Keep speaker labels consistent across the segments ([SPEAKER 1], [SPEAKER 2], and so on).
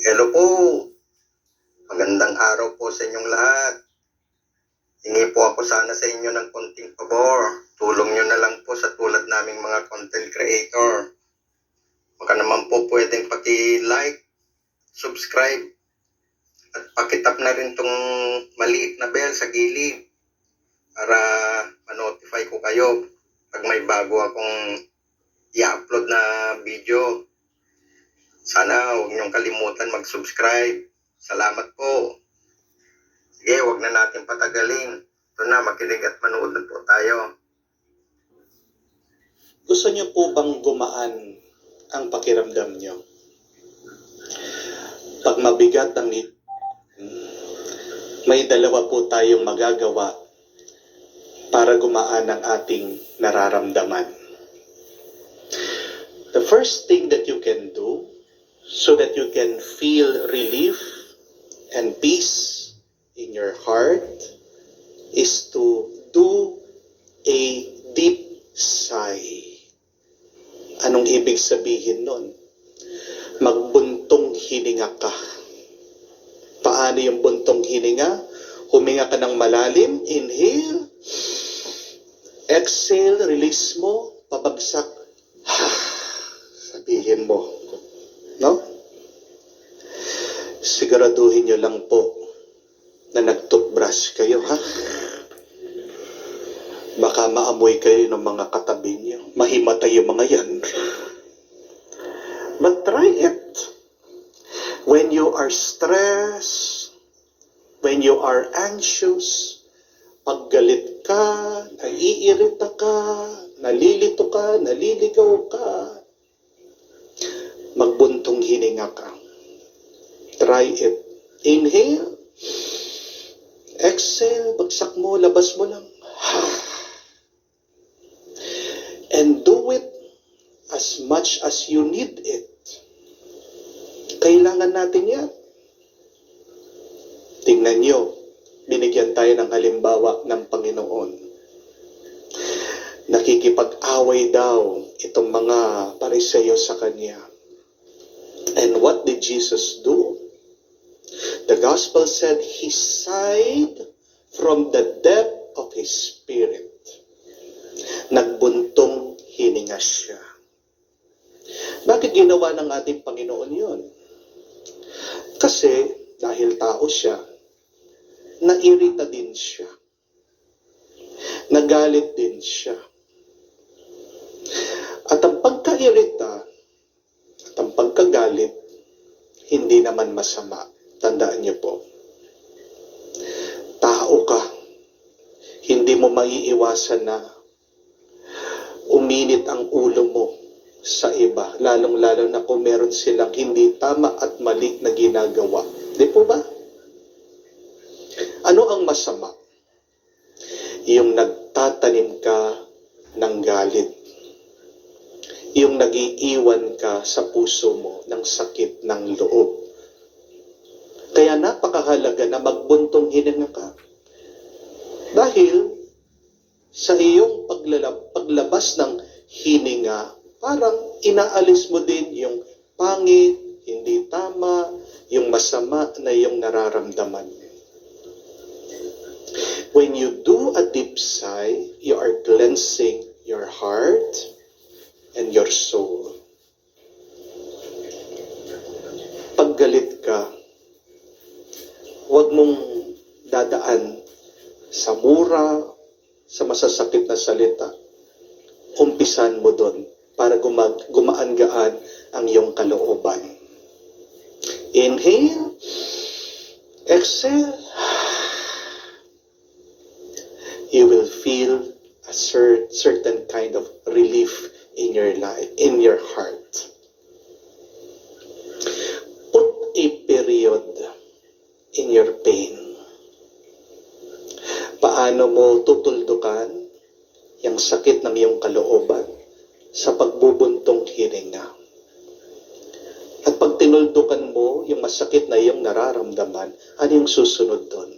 [SPEAKER 1] Hello po. Magandang araw po sa inyong lahat. Hingi po ako sana sa inyo ng konting pabor. Tulong nyo na lang po sa tulad naming mga content creator. Baka naman po pwedeng paki-like, subscribe, at pakitap na rin tong maliit na bell sa gilid para ma-notify ko kayo pag may bago akong i-upload na video. Sana huwag niyong kalimutan mag-subscribe. Salamat po. Sige, huwag na natin patagalin. Ito na, makinig at manood na po tayo.
[SPEAKER 2] Gusto niyo po bang gumaan ang pakiramdam niyo? Pag mabigat ang may dalawa po tayong magagawa para gumaan ang ating nararamdaman. The first thing that you can do so that you can feel relief and peace in your heart is to do a deep sigh. Anong ibig sabihin nun? Magbuntong hininga ka. Paano yung buntong hininga? Huminga ka ng malalim, inhale, exhale, release mo, pabagsak, sabihin mo. No? Siguraduhin nyo lang po na nag-toothbrush kayo, ha? Baka maamoy kayo ng mga katabi nyo. Mahimatay yung mga yan. But try it. When you are stressed, when you are anxious, pag galit ka, naiirita ka, nalilito ka, naliligaw ka, magbuntong hininga ka. Try it. Inhale. Exhale. Bagsak mo, labas mo lang. And do it as much as you need it. Kailangan natin yan. Tingnan nyo, binigyan tayo ng halimbawa ng Panginoon. Nakikipag-away daw itong mga Pariseyo sa Kanya. And what did Jesus do? The Gospel said He sighed from the depth of His spirit. Nagbuntong hininga siya. Bakit ginawa ng ating Panginoon yun? Kasi dahil tao siya, nairita din siya. Nagalit din siya. At ang pagkairita at ang pagkagalit, hindi naman masama. Tandaan niyo po. Tao ka. Hindi mo maiiwasan na uminit ang ulo mo sa iba, lalong-lalo na kung meron silang hindi tama at mali na ginagawa. Di po ba? Ano ang masama? Yung nagtatanim ka ng galit. Yung nagiiwan ka sa puso mo ng sakit ng loob. Kaya napakahalaga na magbuntong hininga ka. Dahil sa iyong paglabas ng hininga, parang inaalis mo din yung pangit, hindi tama, yung masama na yung nararamdaman. When you do a deep sigh, you are cleansing your heart and your soul. Pag galit ka, huwag mong dadaan sa mura, sa masasakit na salita. Umpisan mo doon para gumaan-gaan ang iyong kalooban. Inhale, exhale. You will feel a certain kind of relief in your life, in your heart. Put a period in your pain. Paano mo tutuldukan yung sakit ng iyong kalooban sa pagbubuntong hininga. At pag tinuldukan mo yung masakit na iyong nararamdaman, ano yung susunod doon?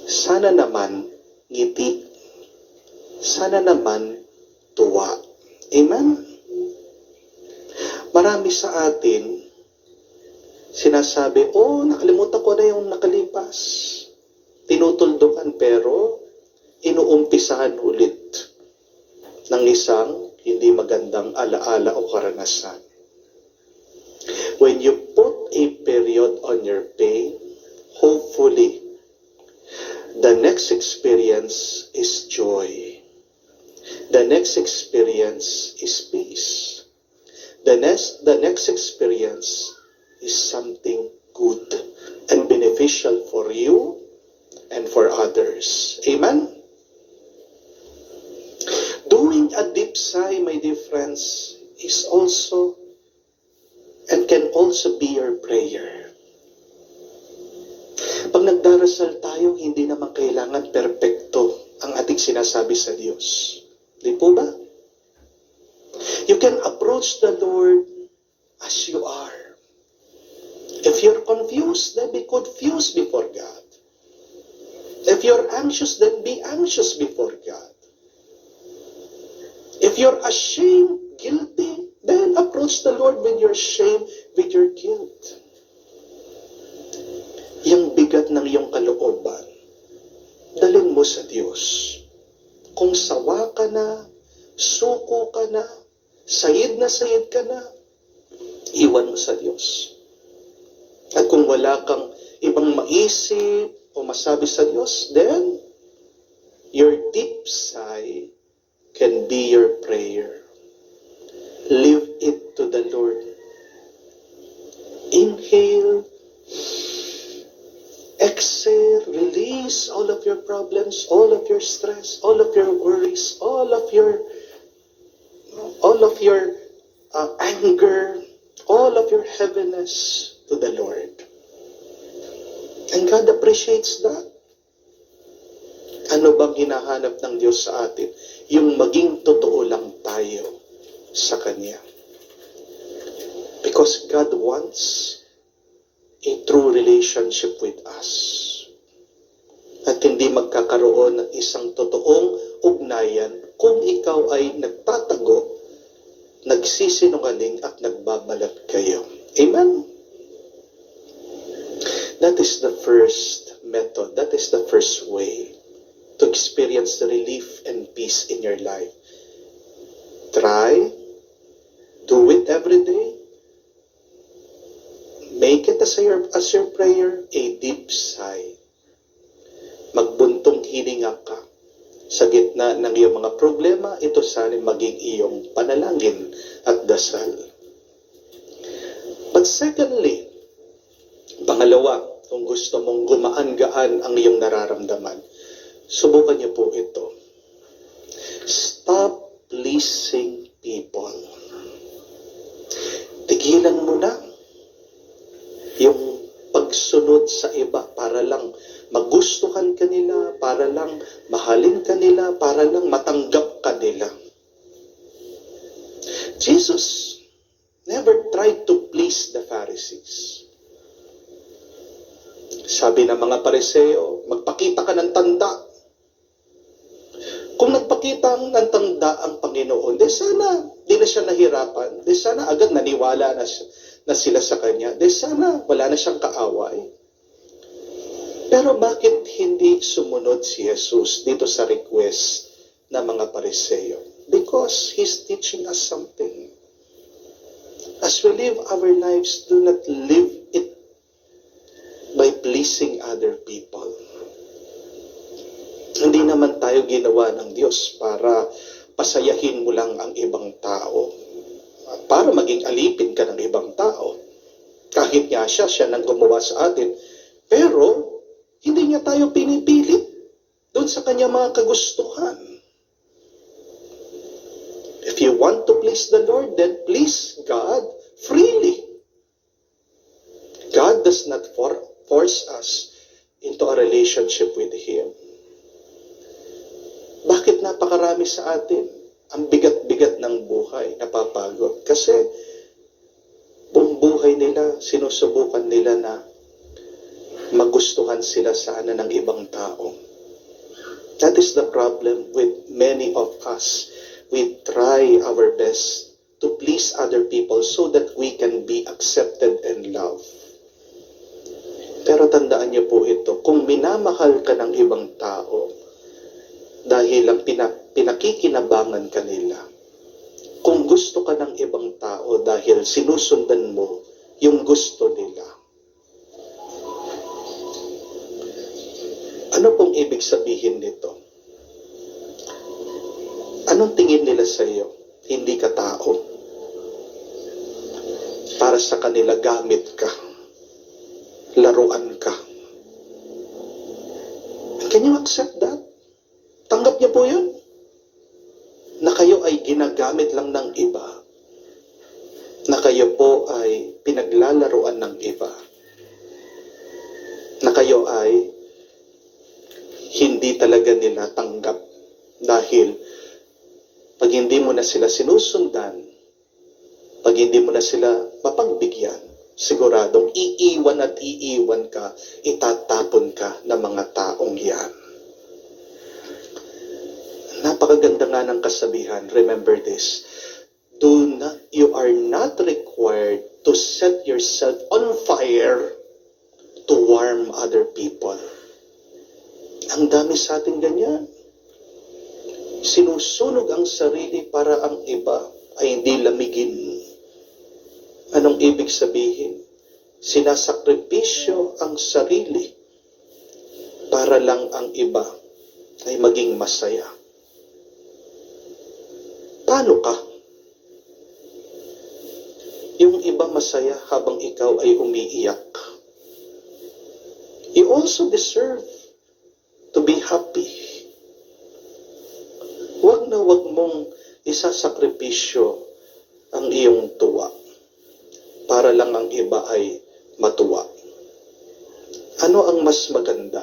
[SPEAKER 2] Sana naman ngiti. Sana naman tuwa. Amen? Marami sa atin Sinasabi, oh, nakalimutan ko na yung nakalipas. Tinutuldukan pero inuumpisahan ulit ng isang hindi magandang alaala o karanasan. When you put a period on your pain, hopefully, the next experience is joy. The next experience is peace. The next experience is something good and beneficial for you and for others. Amen? Doing a deep sigh, my dear friends, is also and can also be your prayer. Pag nagdarasal tayo, hindi naman kailangan perpekto ang ating sinasabi sa Diyos. Di po ba? You can approach the Lord as you are. If you're confused, then be confused before God. If you're anxious, then be anxious before God. If you're ashamed, guilty, then approach the Lord with your shame, with your guilt. Yung bigat ng iyong kalooban, dalhin mo sa Diyos. Kung sawa ka na, suko ka na sayid ka na, iwan mo sa Diyos. At kung wala kang ibang maisip o masabi sa Diyos, then your deep sigh can be your prayer. Leave it to the Lord. Inhale, exhale, release all of your problems, all of your stress, all of your worries, all of your anger, all of your heaviness to the Lord. And God appreciates that. Ano bang hinahanap ng Diyos sa atin? Yung maging totoo lang tayo sa Kanya. Because God wants a true relationship with us. At hindi magkakaroon ng isang totoong ugnayan kung ikaw ay nagtatago, nagsisinungaling at nagbabalat kayo. Amen? That is the first method. That is the first way to experience the relief and peace in your life. Try, do it every day. Make it as your prayer, a deep sigh. Magbuntong hininga ka. Sa gitna ng iyong mga problema, ito sana maging iyong panalangin at dasal. But secondly, pangalawa, kung gusto mong gumaan-gaan ang iyong nararamdaman, subukan niyo po ito. Stop pleasing people. Tigilan mo na yung pagsunod sa iba para lang magustuhan ka nila, para lang mahalin ka nila, para lang matanggap ka nila. Jesus never tried to please the Pharisees. Sabi ng mga Pariseo, magpakita ka ng tanda. Kung nagpakita ng tanda ang Panginoon, di sana di na siya nahirapan. Di sana agad naniwala na sila sa Kanya. Di sana wala na siyang kaaway. Pero bakit hindi sumunod si Jesus dito sa request ng mga Pariseo? Because He's teaching us something. As we live our lives, do not live it by pleasing other people. Hindi naman tayo ginawa ng Diyos para pasayahin mo lang ang ibang tao. Para maging alipin ka ng ibang tao. Kahit nga siya nang gumawa sa atin. Pero, hindi niya tayo pinipilit doon sa kanya mga kagustuhan. If you want to please the Lord, then please God freely. God does not force us into a relationship with Him. Bakit napakarami sa atin? Ang bigat-bigat ng buhay, napapagod. Kasi buong buhay nila, sinusubukan nila na magustuhan sila sana ng ibang tao. That is the problem with many of us. We try our best to please other people so that we can be accepted and loved. Pero tandaan niyo po ito, kung minamahal ka ng ibang tao dahil ang pinakikinabangan ka nila, kung gusto ka ng ibang tao dahil sinusundan mo yung gusto nila, ano pong ibig sabihin nito? Anong tingin nila sa iyo? Hindi ka tao. Para sa kanila, gamit ka. Laruan ka. Can you accept that? Tanggap niyo po yun? Na kayo ay ginagamit lang ng iba. Na kayo po ay pinaglalaruan ng iba. Na kayo ay hindi talaga nila tanggap. Dahil pag hindi mo na sila sinusundan, pag hindi mo na sila mapagbigyan, siguradong iiwan at iiwan ka, itatapon ka ng mga taong yan. Napakaganda nga ng kasabihan, remember this, you are not required to set yourself on fire to warm other people. Ang dami sa atin ganyan. Sinusunog ang sarili para ang iba ay hindi lamigin. Anong ibig sabihin? Sinasakripisyo ang sarili para lang ang iba ay maging masaya. Paano ka? Yung iba masaya habang ikaw ay umiiyak. You also deserve to be happy. Huwag na huwag mong isasakripisyo ang iyong tuwa para lang ang iba ay matuwa. Ano ang mas maganda?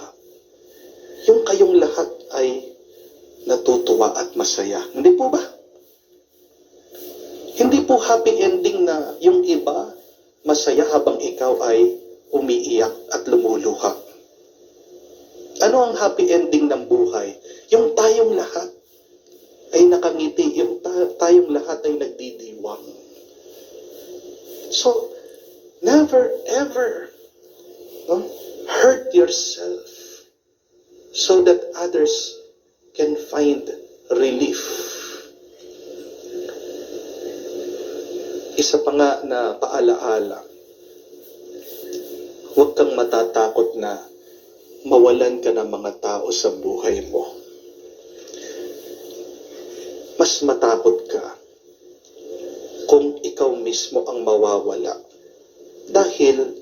[SPEAKER 2] Yung kayong lahat ay natutuwa at masaya. Hindi po ba? Hindi po happy ending na yung iba masaya habang ikaw ay umiiyak at lumuluha. Ano ang happy ending ng buhay? Yung tayong lahat ay nakangiti, yung tayong lahat ay nagdidiwang. So, never ever hurt yourself so that others can find relief. Isa pa nga na paalaala, huwag kang matatakot na mawalan ka ng mga tao sa buhay mo. Mas matakot ka kung ikaw mismo ang mawawala dahil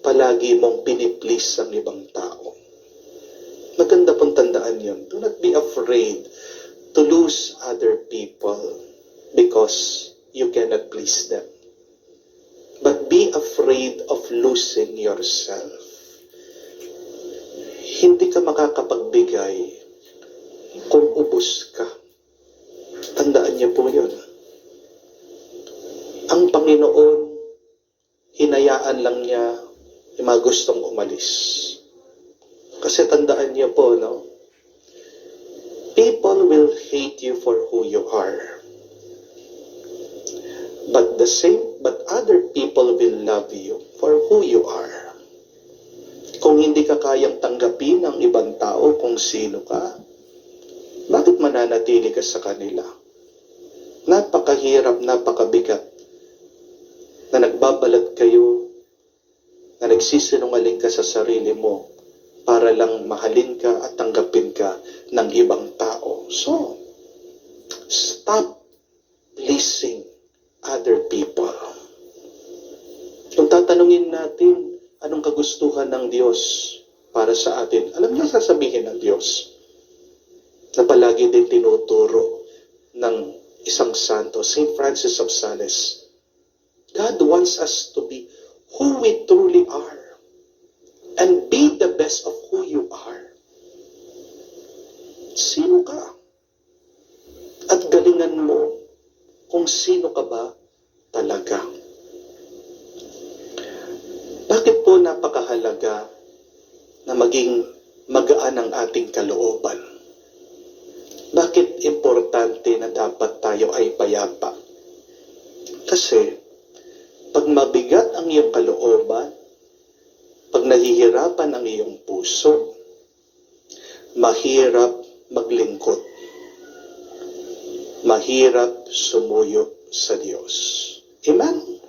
[SPEAKER 2] palagi mong piniplease ang ibang tao. Maganda pong tandaan yun. Do not be afraid to lose other people because you cannot please them. But be afraid of losing yourself. Hindi ka makakapagbigay kung ubos ka. Tandaan niyo po yun. Ang Panginoon, hinayaan lang niya yung mga gustong umalis. Kasi tandaan niyo po, no? People will hate you for who you are. But other people will love you for who you are. Kung hindi ka kayang tanggapin ang ibang tao kung sino ka, bakit mananatili ka sa kanila? Napakahirap, napakabigat na nagbabalat kayo, na nagsisinungaling ka sa sarili mo para lang mahalin ka at tanggapin ka ng ibang tao. So, stop pleasing other people. Kung tatanungin natin, anong kagustuhan ng Diyos para sa atin? Alam niyo, sasabihin ng Diyos na palagi din tinuturo ng isang santo, St. Francis of Sales. God wants us to be who we truly are and be the best of who you are. Sino ka? At galingan mo kung sino ka ba talaga. Bakit po napakahalaga na maging magaan ang ating kalooban? Bakit importante na dapat tayo ay payapa? Kasi, pag mabigat ang iyong kalooban, pag nahihirapan ang iyong puso, mahirap maglingkod. Mahirap sumuyo sa Diyos. Amen?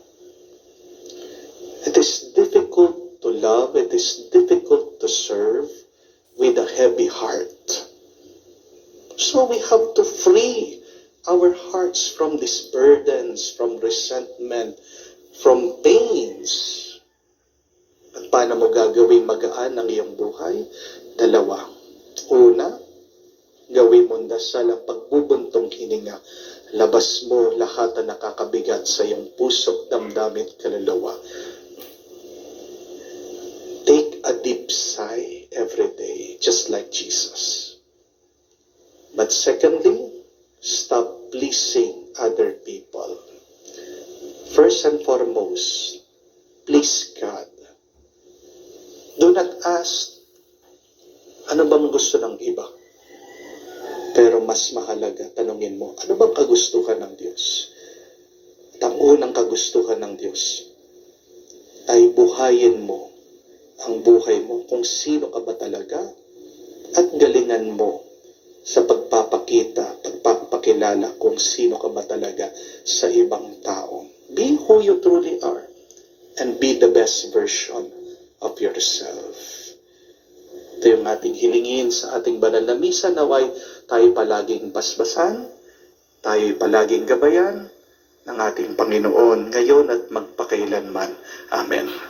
[SPEAKER 2] It is difficult to love, it is difficult to serve with a heavy heart. So we have to free our hearts from these burdens, from resentment, from pains. At paano mo gagawin magaan ang iyong buhay? Dalawa. Una, gawin mo ang dasal ang pagbubuntong hininga. Labas mo lahat na nakakabigat sa iyong puso, damdamin, kaluluwa. Take a deep sigh every day, just like Jesus. But secondly, stop pleasing other people. First and foremost, please God. Do not ask, ano bang gusto ng iba? Pero mas mahalaga, tanungin mo, ano bang kagustuhan ng Diyos? At ang unang kagustuhan ng Diyos ay buhayin mo ang buhay mo kung sino ka ba talaga at galingan mo sa pagpapakita, pagpapakilala kung sino ka ba talaga sa ibang tao. Be who you truly are and be the best version of yourself. Ito yung ating hilingin sa ating banal na misa. Naway tayo palaging basbasan, tayo palaging gabayan ng ating Panginoon ngayon at magpakailanman. Amen.